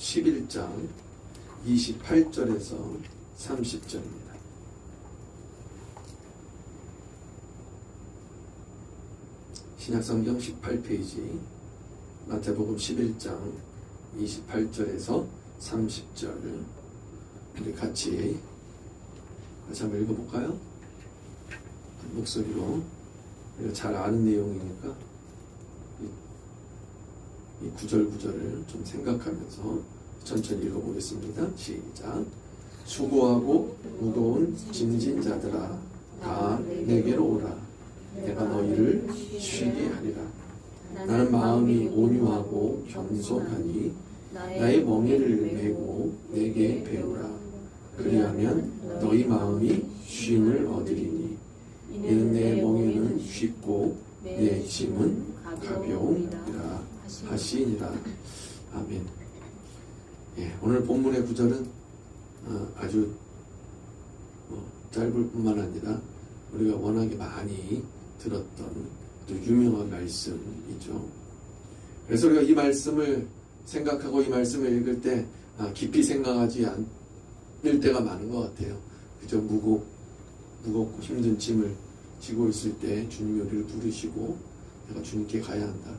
11장 28절에서 30절입니다. 신약성경 18페이지 마태복음 11장 28절에서 30절 우리 같이 한번 읽어볼까요? 목소리로 우리가 잘 아는 내용이니까 이 구절구절을 좀 생각하면서 천천히 읽어보겠습니다. 시작. 수고하고 무거운 짐진 자들아 다 내게로 오라. 내가 너희를 쉬게 하리라. 나는 마음이 온유하고 겸손하니 나의 멍에를 메고 내게 배우라. 그리하면 너희 마음이 쉼을 얻으리니 이는 내 멍에는 쉽고 내 짐은 가벼우니라 하시니라. 아멘. 예, 오늘 본문의 구절은 아주 짧을 뿐만 아니라 우리가 워낙에 많이 들었던 또 유명한 말씀이죠. 그래서 우리가 이 말씀을 생각하고 이 말씀을 읽을 때 깊이 생각하지 않을 때가 많은 것 같아요. 그저 무겁고 힘든 짐을 지고 있을 때 주님이 우리를 부르시고 내가 주님께 가야 한다.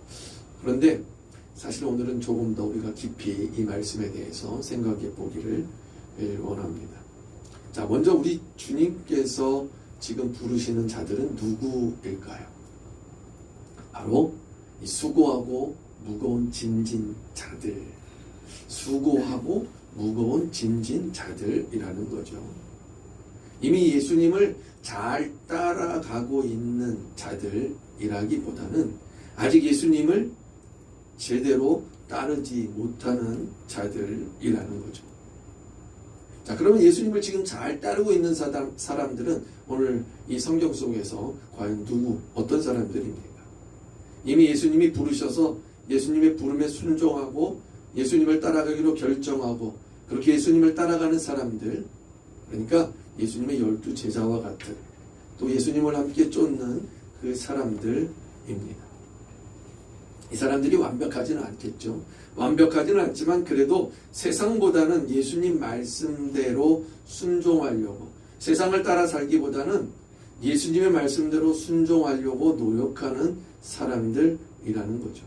그런데 사실 오늘은 조금 더 우리가 깊이 이 말씀에 대해서 생각해 보기를 원합니다. 자, 먼저 우리 주님께서 지금 부르시는 자들은 누구일까요? 바로 이 수고하고 무거운 짐진 자들, 수고하고 무거운 짐진 자들이라는 거죠. 이미 예수님을 잘 따라가고 있는 자들이라기보다는 아직 예수님을 제대로 따르지 못하는 자들이라는 거죠. 자, 그러면 예수님을 지금 잘 따르고 있는 사람들은 오늘 이 성경 속에서 과연 어떤 사람들입니까? 이미 예수님이 부르셔서 예수님의 부름에 순종하고 예수님을 따라가기로 결정하고 그렇게 예수님을 따라가는 사람들, 그러니까 예수님의 12 제자와 같은 또 예수님을 함께 쫓는 그 사람들입니다. 이 사람들이 완벽하지는 않겠죠. 완벽하지는 않지만 그래도 세상보다는 예수님 말씀대로 순종하려고, 세상을 따라 살기보다는 예수님의 말씀대로 순종하려고 노력하는 사람들이라는 거죠.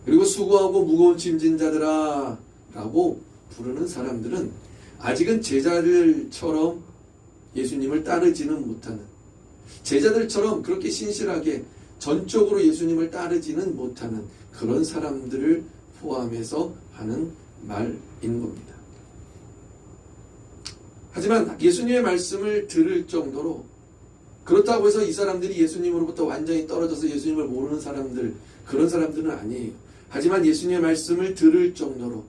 그리고 수고하고 무거운 짐진 자들아 라고 부르는 사람들은 아직은 제자들처럼 예수님을 따르지는 못하는, 제자들처럼 그렇게 신실하게 전적으로 예수님을 따르지는 못하는 그런 사람들을 포함해서 하는 말인 겁니다. 하지만 예수님의 말씀을 들을 정도로, 그렇다고 해서 이 사람들이 예수님으로부터 완전히 떨어져서 예수님을 모르는 사람들, 그런 사람들은 아니에요. 하지만 예수님의 말씀을 들을 정도로,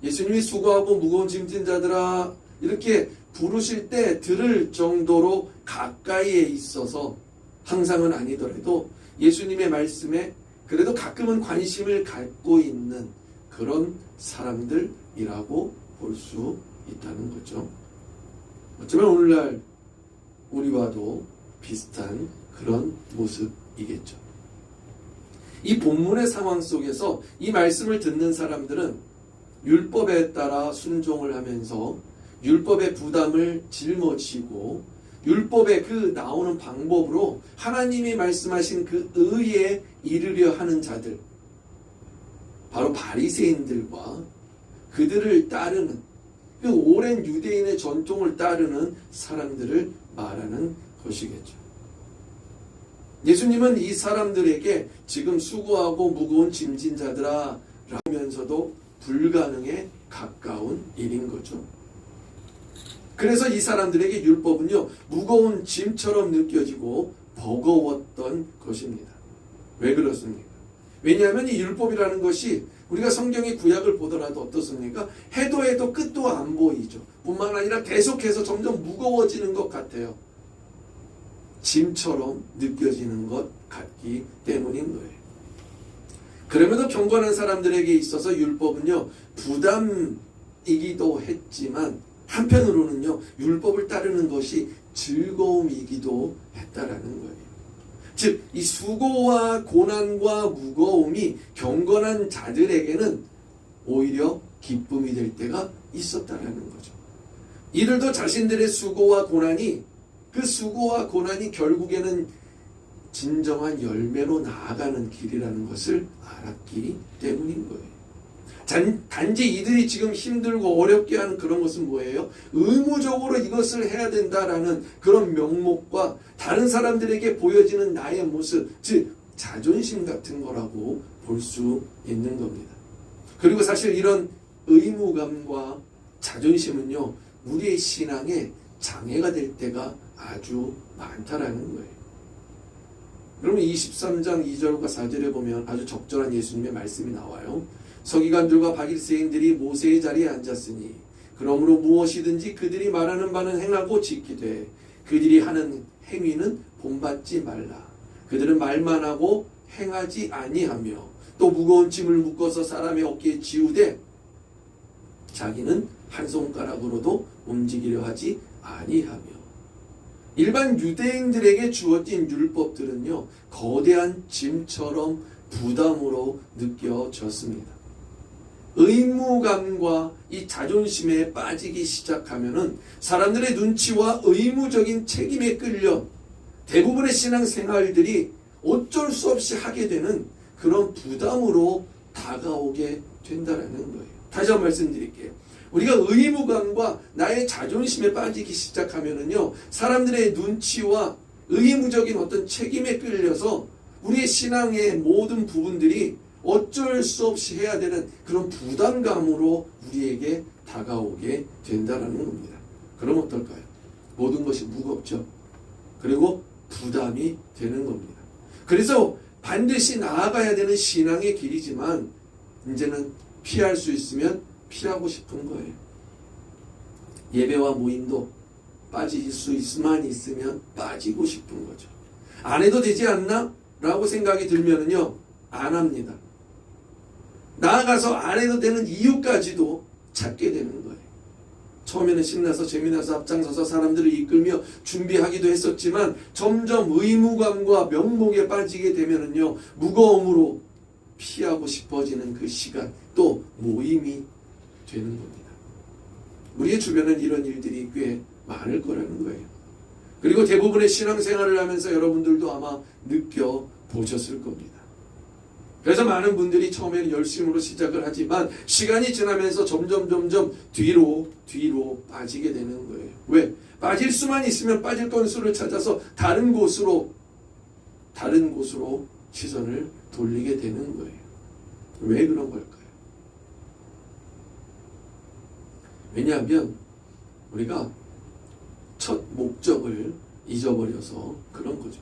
예수님이 수고하고 무거운 짐진 자들아 이렇게 부르실 때 들을 정도로 가까이에 있어서, 항상은 아니더라도 예수님의 말씀에 그래도 가끔은 관심을 갖고 있는 그런 사람들이라고 볼 수 있다는 거죠. 어쩌면 오늘날 우리와도 비슷한 그런 모습이겠죠. 이 본문의 상황 속에서 이 말씀을 듣는 사람들은 율법에 따라 순종을 하면서 율법의 부담을 짊어지고 율법의 그 나오는 방법으로 하나님이 말씀하신 그 의에 이르려 하는 자들, 바로 바리새인들과 그들을 따르는 그 오랜 유대인의 전통을 따르는 사람들을 말하는 것이겠죠. 예수님은 이 사람들에게 지금 수고하고 무거운 짐진 자들아 라면서도 불가능에 가까운 일인 거죠. 그래서 이 사람들에게 율법은요, 무거운 짐처럼 느껴지고 버거웠던 것입니다. 왜 그렇습니까? 왜냐하면 이 율법이라는 것이 우리가 성경의 구약을 보더라도 어떻습니까? 해도 끝도 안 보이죠. 뿐만 아니라 계속해서 점점 무거워지는 것 같아요. 짐처럼 느껴지는 것 같기 때문인 거예요. 그럼에도 경건한 사람들에게 있어서 율법은요, 부담이기도 했지만 한편으로는요, 율법을 따르는 것이 즐거움이기도 했다라는 거예요. 즉, 이 수고와 고난과 무거움이 경건한 자들에게는 오히려 기쁨이 될 때가 있었다라는 거죠. 이들도 자신들의 수고와 고난이 그 수고와 고난이 결국에는 진정한 열매로 나아가는 길이라는 것을 알았기 때문인 거예요. 단지 이들이 지금 힘들고 어렵게 하는 그런 것은 뭐예요? 의무적으로 이것을 해야 된다라는 그런 명목과 다른 사람들에게 보여지는 나의 모습, 즉 자존심 같은 거라고 볼 수 있는 겁니다. 그리고 사실 이런 의무감과 자존심은요, 우리의 신앙에 장애가 될 때가 아주 많다라는 거예요. 여러분 23장 2절과 4절에 보면 아주 적절한 예수님의 말씀이 나와요. 서기관들과 바리새인들이 모세의 자리에 앉았으니 그러므로 무엇이든지 그들이 말하는 바는 행하고 지키되 그들이 하는 행위는 본받지 말라. 그들은 말만 하고 행하지 아니하며 또 무거운 짐을 묶어서 사람의 어깨에 지우되 자기는 한 손가락으로도 움직이려 하지 아니하며. 일반 유대인들에게 주어진 율법들은요, 거대한 짐처럼 부담으로 느껴졌습니다. 의무감과 이 자존심에 빠지기 시작하면은 사람들의 눈치와 의무적인 책임에 끌려 대부분의 신앙생활들이 어쩔 수 없이 하게 되는 그런 부담으로 다가오게 된다는 거예요. 다시 한번 말씀드릴게요. 우리가 의무감과 나의 자존심에 빠지기 시작하면은요, 사람들의 눈치와 의무적인 어떤 책임에 끌려서 우리의 신앙의 모든 부분들이 어쩔 수 없이 해야 되는 그런 부담감으로 우리에게 다가오게 된다는 겁니다. 그럼 어떨까요? 모든 것이 무겁죠. 그리고 부담이 되는 겁니다. 그래서 반드시 나아가야 되는 신앙의 길이지만 이제는 피할 수 있으면 피하고 싶은 거예요. 예배와 모임도 빠질 수 있으면 빠지고 싶은 거죠. 안 해도 되지 않나? 라고 생각이 들면은요, 안 합니다. 나아가서 안 해도 되는 이유까지도 찾게 되는 거예요. 처음에는 신나서 재미나서 앞장서서 사람들을 이끌며 준비하기도 했었지만 점점 의무감과 명목에 빠지게 되면은요, 무거움으로 피하고 싶어지는 그 시간, 또 모임이 되는 겁니다. 우리의 주변엔 이런 일들이 꽤 많을 거라는 거예요. 그리고 대부분의 신앙생활을 하면서 여러분들도 아마 느껴보셨을 겁니다. 그래서 많은 분들이 처음에는 열심으로 시작을 하지만 시간이 지나면서 점점 뒤로 빠지게 되는 거예요. 왜? 빠질 수만 있으면 빠질 건수를 찾아서 다른 곳으로 시선을 돌리게 되는 거예요. 왜 그런 걸까요? 왜냐하면 우리가 첫 목적을 잊어버려서 그런 거죠.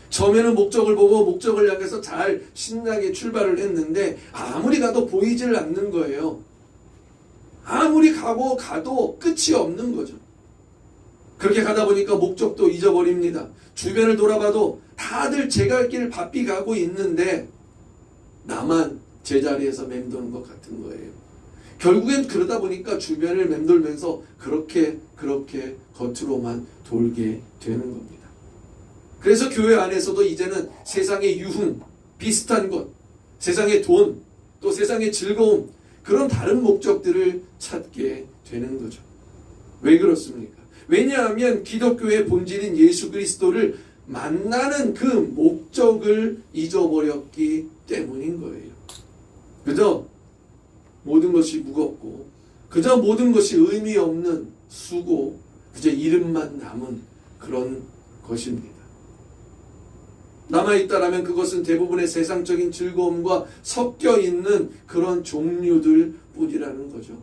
처음에는 목적을 보고 목적을 향해서 잘 신나게 출발을 했는데 아무리 가도 보이질 않는 거예요. 아무리 가도 끝이 없는 거죠. 그렇게 가다 보니까 목적도 잊어버립니다. 주변을 돌아봐도 다들 제 갈 길 바삐 가고 있는데 나만 제자리에서 맴도는 것 같은 거예요. 결국엔 그러다 보니까 주변을 맴돌면서 그렇게 겉으로만 돌게 되는 겁니다. 그래서 교회 안에서도 이제는 세상의 유흥, 비슷한 것, 세상의 돈, 또 세상의 즐거움, 그런 다른 목적들을 찾게 되는 거죠. 왜 그렇습니까? 왜냐하면 기독교의 본질인 예수 그리스도를 만나는 그 목적을 잊어버렸기 때문인 거예요. 그저 모든 것이 무겁고 그저 모든 것이 의미 없는 수고, 그저 이름만 남은 그런 것입니다. 남아있다라면 그것은 대부분의 세상적인 즐거움과 섞여 있는 그런 종류들 뿐이라는 거죠.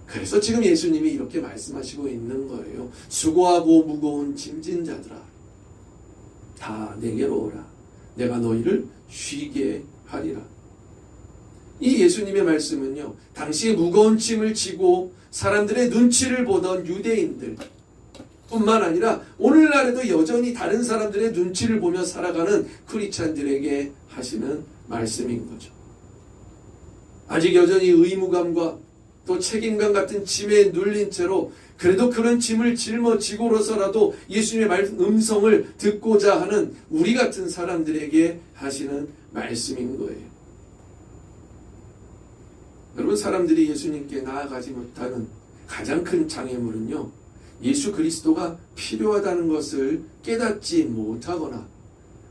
그래서 지금 예수님이 이렇게 말씀하시고 있는 거예요. 수고하고 무거운 짐진 자들아, 다 내게로 오라. 내가 너희를 쉬게 하리라. 이 예수님의 말씀은요, 당시에 무거운 짐을 지고 사람들의 눈치를 보던 유대인들 뿐만 아니라 오늘날에도 여전히 다른 사람들의 눈치를 보며 살아가는 크리스찬들에게 하시는 말씀인 거죠. 아직 여전히 의무감과 또 책임감 같은 짐에 눌린 채로 그래도 그런 짐을 짊어지고로서라도 예수님의 음성을 듣고자 하는 우리 같은 사람들에게 하시는 말씀인 거예요. 여러분, 사람들이 예수님께 나아가지 못하는 가장 큰 장애물은요, 예수 그리스도가 필요하다는 것을 깨닫지 못하거나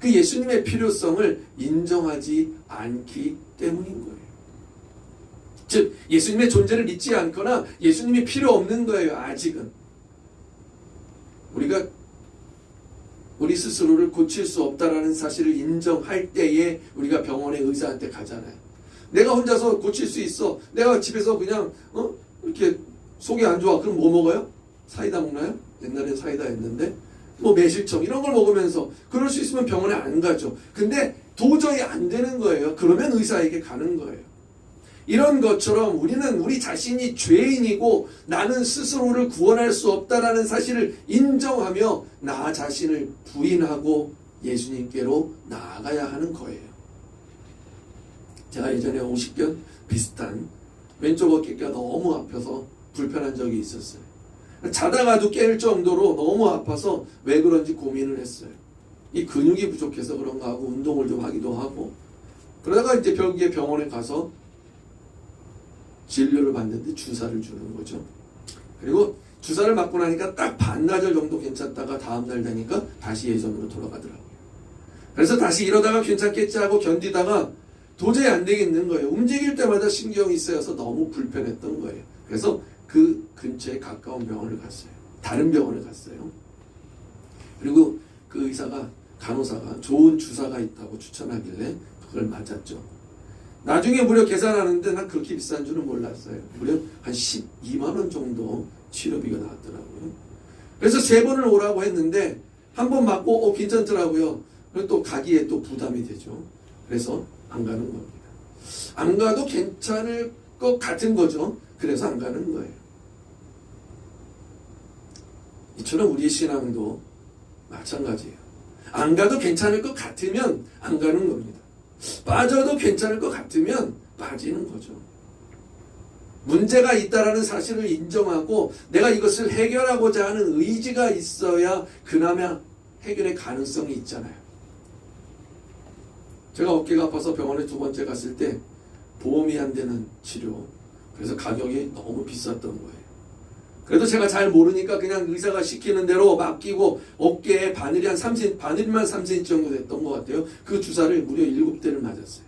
그 예수님의 필요성을 인정하지 않기 때문인 거예요. 즉, 예수님의 존재를 믿지 않거나 예수님이 필요 없는 거예요. 아직은. 우리가 우리 스스로를 고칠 수 없다라는 사실을 인정할 때에 우리가 병원의 의사한테 가잖아요. 내가 혼자서 고칠 수 있어. 내가 집에서 그냥 이렇게 속이 안 좋아. 그럼 뭐 먹어요? 사이다 먹나요? 옛날엔 사이다 했는데 뭐 매실청 이런 걸 먹으면서 그럴 수 있으면 병원에 안 가죠. 근데 도저히 안 되는 거예요. 그러면 의사에게 가는 거예요. 이런 것처럼 우리는 우리 자신이 죄인이고 나는 스스로를 구원할 수 없다라는 사실을 인정하며 나 자신을 부인하고 예수님께로 나아가야 하는 거예요. 제가 예전에 오십견 비슷한 왼쪽 어깨가 너무 아파서 불편한 적이 있었어요. 자다가도 깰 정도로 너무 아파서 왜 그런지 고민을 했어요. 이 근육이 부족해서 그런가 하고 운동을 좀 하기도 하고 그러다가 이제 결국에 병원에 가서 진료를 받는데 주사를 주는 거죠. 그리고 주사를 맞고 나니까 딱 반나절 정도 괜찮다가 다음날 되니까 다시 예전으로 돌아가더라고요. 그래서 다시 이러다가 괜찮겠지 하고 견디다가 도저히 안 되겠는 거예요. 움직일 때마다 신경이 쓰여서 너무 불편했던 거예요. 그래서 그 근처에 가까운 병원을 갔어요. 다른 병원을 갔어요. 그리고 그 의사가, 간호사가 좋은 주사가 있다고 추천하길래 그걸 맞았죠. 나중에 무려 계산하는데 난 그렇게 비싼 줄은 몰랐어요. 무려 한 12만 원 정도 치료비가 나왔더라고요. 그래서 3번을 오라고 했는데 한 번 맞고 괜찮더라고요. 그리고 또 가기에 또 부담이 되죠. 그래서 안 가는 겁니다. 안 가도 괜찮을 것 같은 거죠. 그래서 안 가는 거예요. 이처럼 우리의 신앙도 마찬가지예요. 안 가도 괜찮을 것 같으면 안 가는 겁니다. 빠져도 괜찮을 것 같으면 빠지는 거죠. 문제가 있다라는 사실을 인정하고 내가 이것을 해결하고자 하는 의지가 있어야 그나마 해결의 가능성이 있잖아요. 제가 어깨가 아파서 병원에 2번째 갔을 때 보험이 안 되는 치료, 그래서 가격이 너무 비쌌던 거예요. 그래도 제가 잘 모르니까 그냥 의사가 시키는 대로 맡기고 어깨에 바늘이 한 3cm, 바늘만 3cm 정도 됐던 것 같아요. 그 주사를 무려 7대를 맞았어요.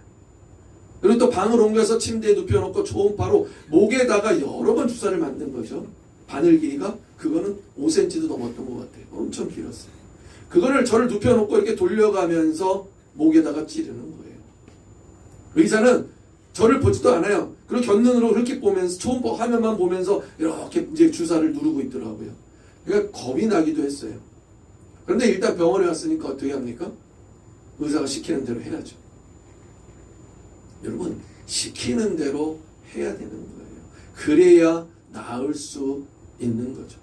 그리고 또 방을 옮겨서 침대에 눕혀놓고 초음파로 목에다가 여러 번 주사를 맞는 거죠. 바늘 길이가 그거는 5cm도 넘었던 것 같아요. 엄청 길었어요. 그거를 저를 눕혀놓고 이렇게 돌려가면서 목에다가 찌르는 거예요. 의사는 저를 보지도 않아요. 그리고 곁눈으로 이렇게 보면서 초음파 화면만 보면서 이렇게 이제 주사를 누르고 있더라고요. 그러니까 겁이 나기도 했어요. 그런데 일단 병원에 왔으니까 어떻게 합니까? 의사가 시키는 대로 해야죠. 여러분, 시키는 대로 해야 되는 거예요. 그래야 나을 수 있는 거죠.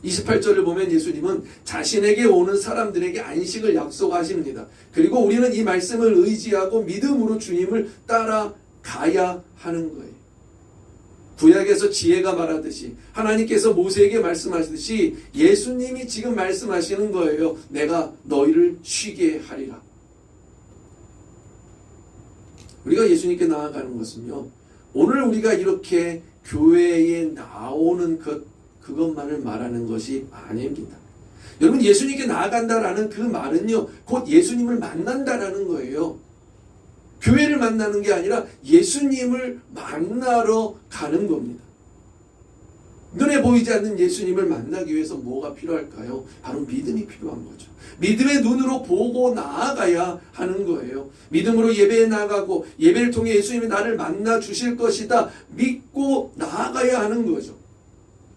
28절을 보면 예수님은 자신에게 오는 사람들에게 안식을 약속하십니다. 그리고 우리는 이 말씀을 의지하고 믿음으로 주님을 따라가야 하는 거예요. 구약에서 지혜가 말하듯이 하나님께서 모세에게 말씀하시듯이 예수님이 지금 말씀하시는 거예요. 내가 너희를 쉬게 하리라. 우리가 예수님께 나아가는 것은요, 오늘 우리가 이렇게 교회에 나오는 그것만을 말하는 것이 아닙니다. 여러분, 예수님께 나아간다라는 그 말은요, 곧 예수님을 만난다라는 거예요. 교회를 만나는 게 아니라 예수님을 만나러 가는 겁니다. 눈에 보이지 않는 예수님을 만나기 위해서 뭐가 필요할까요? 바로 믿음이 필요한 거죠. 믿음의 눈으로 보고 나아가야 하는 거예요. 믿음으로 예배에 나가고 예배를 통해 예수님이 나를 만나 주실 것이다 믿고 나아가야 하는 거죠.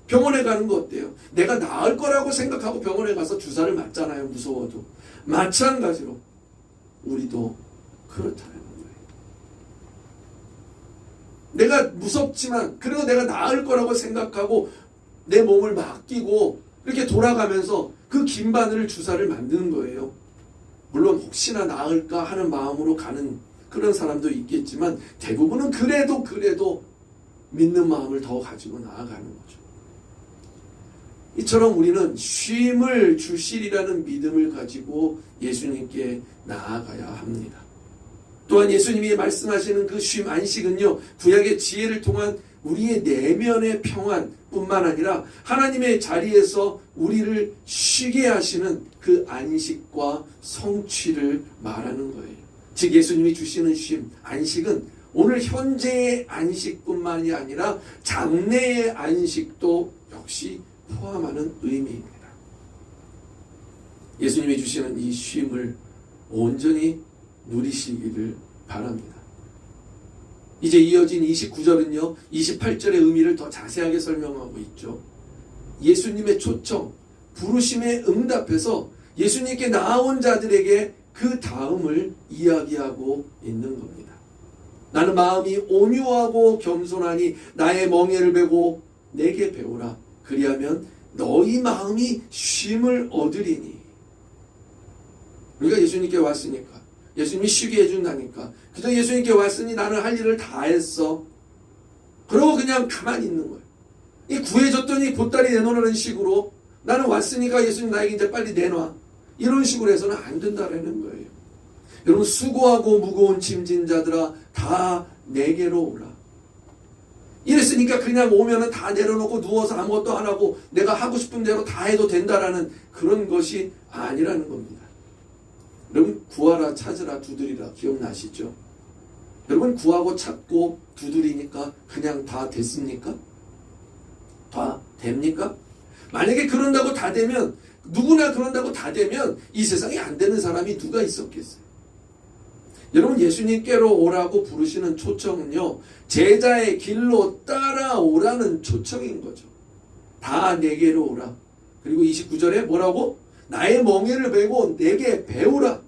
병원에 가는 거 어때요? 내가 나을 거라고 생각하고 병원에 가서 주사를 맞잖아요. 무서워도. 마찬가지로 우리도 그렇다는 거예요. 내가 무섭지만 그래도 내가 나을 거라고 생각하고 내 몸을 맡기고 이렇게 돌아가면서 그 긴 바늘 주사를 만드는 거예요. 물론 혹시나 나을까 하는 마음으로 가는 그런 사람도 있겠지만 대부분은 그래도 믿는 마음을 더 가지고 나아가는 거죠. 이처럼 우리는 쉼을 주시리라는 믿음을 가지고 예수님께 나아가야 합니다. 또한 예수님이 말씀하시는 그 쉼 안식은요, 구약의 지혜를 통한 우리의 내면의 평안뿐만 아니라 하나님의 자리에서 우리를 쉬게 하시는 그 안식과 성취를 말하는 거예요. 즉 예수님이 주시는 쉼, 안식은 오늘 현재의 안식뿐만이 아니라 장래의 안식도 역시 포함하는 의미입니다. 예수님이 주시는 이 쉼을 온전히 누리시기를 바랍니다. 이제 이어진 29절은요, 28절의 의미를 더 자세하게 설명하고 있죠. 예수님의 초청, 부르심에 응답해서 예수님께 나아온 자들에게 그 다음을 이야기하고 있는 겁니다. 나는 마음이 온유하고 겸손하니 나의 멍에를 베고 내게 배우라. 그리하면 너희 마음이 쉼을 얻으리니. 우리가 예수님께 왔으니까, 예수님이 쉬게 해준다니까, 그저 예수님께 왔으니 나는 할 일을 다 했어. 그러고 그냥 가만히 있는 거예요. 이 구해줬더니 보따리 내놓으라는 식으로, 나는 왔으니까 예수님 나에게 이제 빨리 내놔, 이런 식으로 해서는 안 된다라는 거예요. 여러분, 수고하고 무거운 짐진 자들아 다 내게로 오라. 이랬으니까 그냥 오면은 다 내려놓고 누워서 아무것도 안 하고 내가 하고 싶은 대로 다 해도 된다라는 그런 것이 아니라는 겁니다. 여러분, 구하라, 찾으라, 두드리라 기억나시죠? 여러분, 구하고 찾고 두드리니까 그냥 다 됐습니까? 다 됩니까? 만약에 그런다고 다 되면, 누구나 그런다고 다 되면 이 세상에 안 되는 사람이 누가 있었겠어요? 여러분, 예수님께로 오라고 부르시는 초청은요, 제자의 길로 따라오라는 초청인 거죠. 다 내게로 오라. 그리고 29절에 뭐라고? 나의 멍에를 베고 내게 배우라.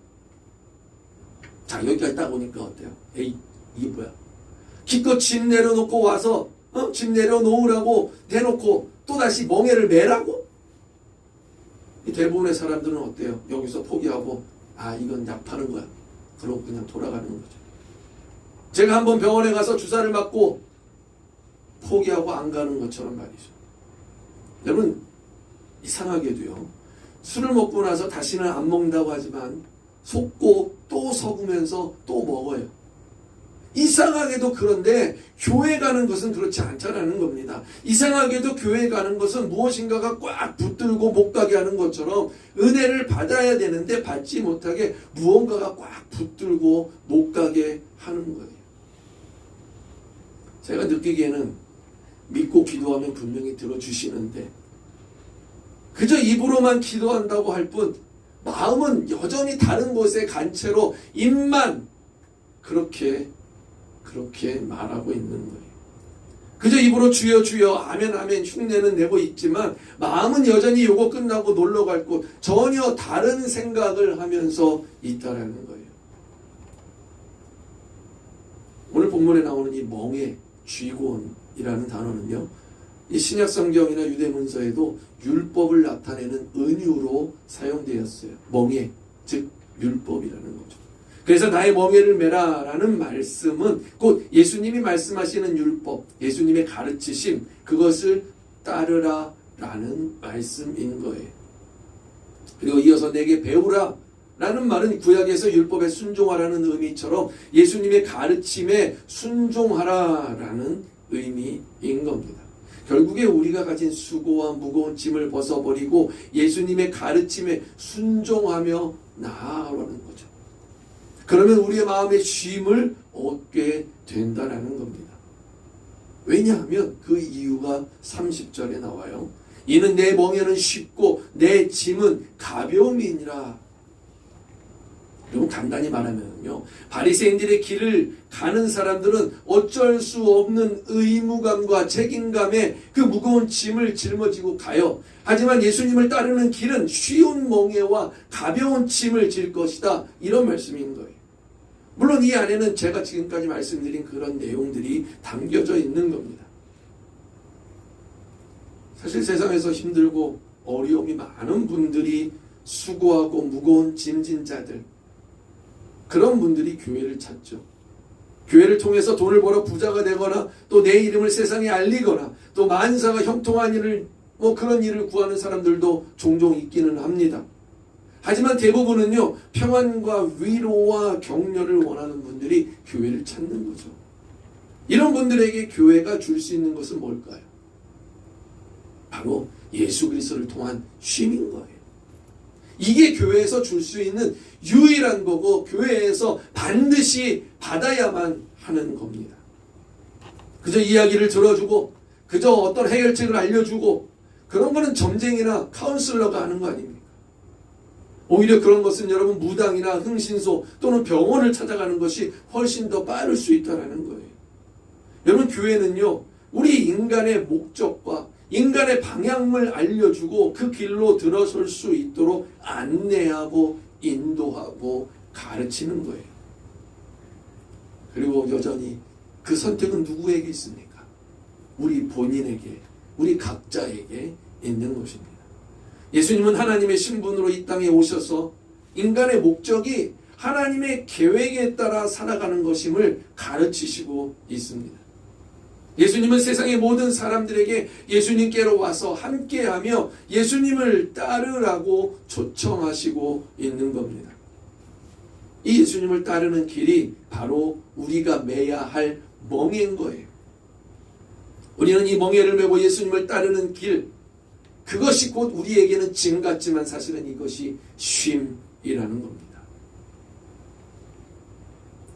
자, 여기까지 딱 오니까 어때요? 에이, 이게 뭐야? 기껏 짐 내려놓고 와서 짐 내려놓으라고 대놓고 또다시 멍에를 매라고? 이 대부분의 사람들은 어때요? 여기서 포기하고, 아, 이건 약 파는 거야. 그러고 그냥 돌아가는 거죠. 제가 한번 병원에 가서 주사를 맞고 포기하고 안 가는 것처럼 말이죠. 여러분, 이상하게도요, 술을 먹고 나서 다시는 안 먹는다고 하지만 속고 또 먹으면서 또 먹어요. 이상하게도. 그런데 교회 가는 것은 그렇지 않다라는 겁니다. 이상하게도 교회 가는 것은 무엇인가가 꽉 붙들고 못 가게 하는 것처럼 은혜를 받아야 되는데 받지 못하게 무언가가 꽉 붙들고 못 가게 하는 거예요. 제가 느끼기에는 믿고 기도하면 분명히 들어주시는데 그저 입으로만 기도한다고 할 뿐 마음은 여전히 다른 곳에 간 채로 입만 그렇게 말하고 있는 거예요. 그저 입으로 주여 주여 아멘 아멘 흉내는 내고 있지만 마음은 여전히 요거 끝나고 놀러 갈 곳 전혀 다른 생각을 하면서 있다라는 거예요. 오늘 본문에 나오는 이 멍에 쥐곤이라는 단어는요, 이 신약 성경이나 유대 문서에도 율법을 나타내는 은유로 사용되었어요. 멍에, 즉 율법이라는 거죠. 그래서 나의 멍에를 메라라는 말씀은 곧 예수님이 말씀하시는 율법, 예수님의 가르치심, 그것을 따르라라는 말씀인 거예요. 그리고 이어서 내게 배우라 라는 말은 구약에서 율법에 순종하라는 의미처럼 예수님의 가르침에 순종하라라는 의미인 겁니다. 결국에 우리가 가진 수고와 무거운 짐을 벗어버리고 예수님의 가르침에 순종하며 나아가라는 거죠. 그러면 우리의 마음의 쉼을 얻게 된다라는 겁니다. 왜냐하면 그 이유가 30절에 나와요. 이는 내 멍에는 쉽고 내 짐은 가벼움이니라. 여러분, 간단히 말하면요, 바리새인들의 길을 가는 사람들은 어쩔 수 없는 의무감과 책임감에 그 무거운 짐을 짊어지고 가요. 하지만 예수님을 따르는 길은 쉬운 멍에와 가벼운 짐을 질 것이다, 이런 말씀인 거예요. 물론 이 안에는 제가 지금까지 말씀드린 그런 내용들이 담겨져 있는 겁니다. 사실 세상에서 힘들고 어려움이 많은 분들이 수고하고 무거운 짐진 자들, 그런 분들이 교회를 찾죠. 교회를 통해서 돈을 벌어 부자가 되거나 또 내 이름을 세상에 알리거나 또 만사가 형통한 일을 그런 일을 구하는 사람들도 종종 있기는 합니다. 하지만 대부분은요, 평안과 위로와 격려를 원하는 분들이 교회를 찾는 거죠. 이런 분들에게 교회가 줄 수 있는 것은 뭘까요? 바로 예수 그리스도를 통한 쉼인 거예요. 이게 교회에서 줄 수 있는 유일한 거고, 교회에서 반드시 받아야만 하는 겁니다. 그저 이야기를 들어주고, 그저 어떤 해결책을 알려주고, 그런 거는 점쟁이나 카운슬러가 하는 거 아닙니까? 오히려 그런 것은 여러분 무당이나 흥신소 또는 병원을 찾아가는 것이 훨씬 더 빠를 수 있다는 거예요. 여러분, 교회는요, 우리 인간의 목적과 인간의 방향을 알려주고 그 길로 들어설 수 있도록 안내하고 인도하고 가르치는 거예요. 그리고 여전히 그 선택은 누구에게 있습니까? 우리 본인에게, 우리 각자에게 있는 것입니다. 예수님은 하나님의 신분으로 이 땅에 오셔서 인간의 목적이 하나님의 계획에 따라 살아가는 것임을 가르치시고 있습니다. 예수님은 세상의 모든 사람들에게 예수님께로 와서 함께하며 예수님을 따르라고 초청하시고 있는 겁니다. 이 예수님을 따르는 길이 바로 우리가 매야 할 멍에인 거예요. 우리는 이 멍에를 메고 예수님을 따르는 길, 그것이 곧 우리에게는 짐 같지만 사실은 이것이 쉼이라는 겁니다.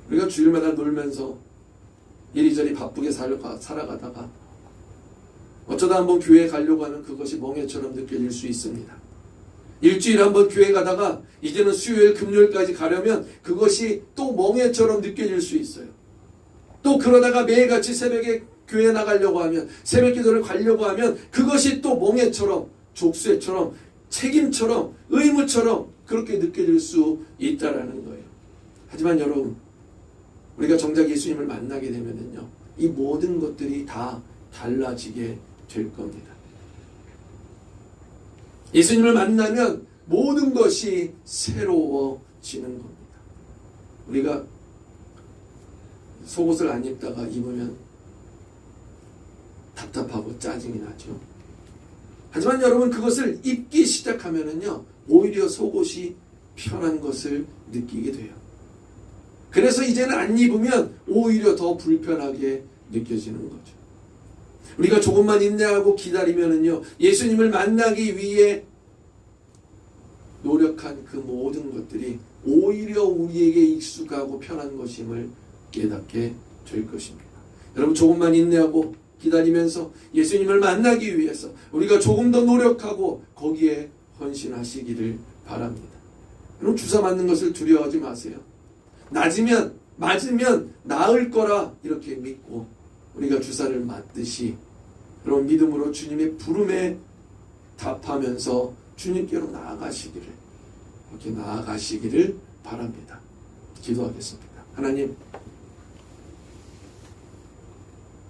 우리가 주일마다 놀면서 이리저리 바쁘게 살아가다가 어쩌다 한번 교회에 가려고 하면 그것이 멍해처럼 느껴질 수 있습니다. 일주일에 한번 교회 가다가 이제는 수요일 금요일까지 가려면 그것이 또 멍해처럼 느껴질 수 있어요. 또 그러다가 매일같이 새벽에 교회 나가려고 하면, 새벽 기도를 가려고 하면 그것이 또 멍해처럼, 족쇄처럼, 책임처럼, 의무처럼 그렇게 느껴질 수 있다라는 거예요. 하지만 여러분, 우리가 정작 예수님을 만나게 되면은요, 이 모든 것들이 다 달라지게 될 겁니다. 예수님을 만나면 모든 것이 새로워지는 겁니다. 우리가 속옷을 안 입다가 입으면 답답하고 짜증이 나죠. 하지만 여러분, 그것을 입기 시작하면은요, 오히려 속옷이 편한 것을 느끼게 돼요. 그래서 이제는 안 입으면 오히려 더 불편하게 느껴지는 거죠. 우리가 조금만 인내하고 기다리면은요, 예수님을 만나기 위해 노력한 그 모든 것들이 오히려 우리에게 익숙하고 편한 것임을 깨닫게 될 것입니다. 여러분, 조금만 인내하고 기다리면서 예수님을 만나기 위해서 우리가 조금 더 노력하고 거기에 헌신하시기를 바랍니다. 여러분, 주사 맞는 것을 두려워하지 마세요. 맞으면 나을 거라 이렇게 믿고 우리가 주사를 맞듯이 그런 믿음으로 주님의 부름에 답하면서 주님께로 이렇게 나아가시기를 바랍니다. 기도하겠습니다. 하나님,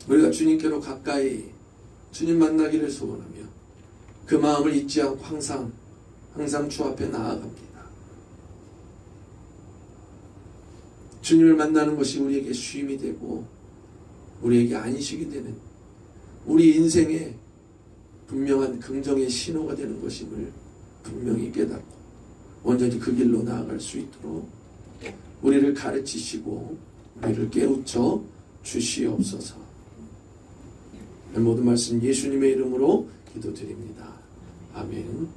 우리가 주님께로 가까이 주님 만나기를 소원하며 그 마음을 잊지 않고 항상 주 앞에 나아갑니다. 주님을 만나는 것이 우리에게 쉼이 되고 우리에게 안식이 되는, 우리 인생의 분명한 긍정의 신호가 되는 것임을 분명히 깨닫고 온전히 그 길로 나아갈 수 있도록 우리를 가르치시고 우리를 깨우쳐 주시옵소서. 모든 말씀 예수님의 이름으로 기도드립니다. 아멘.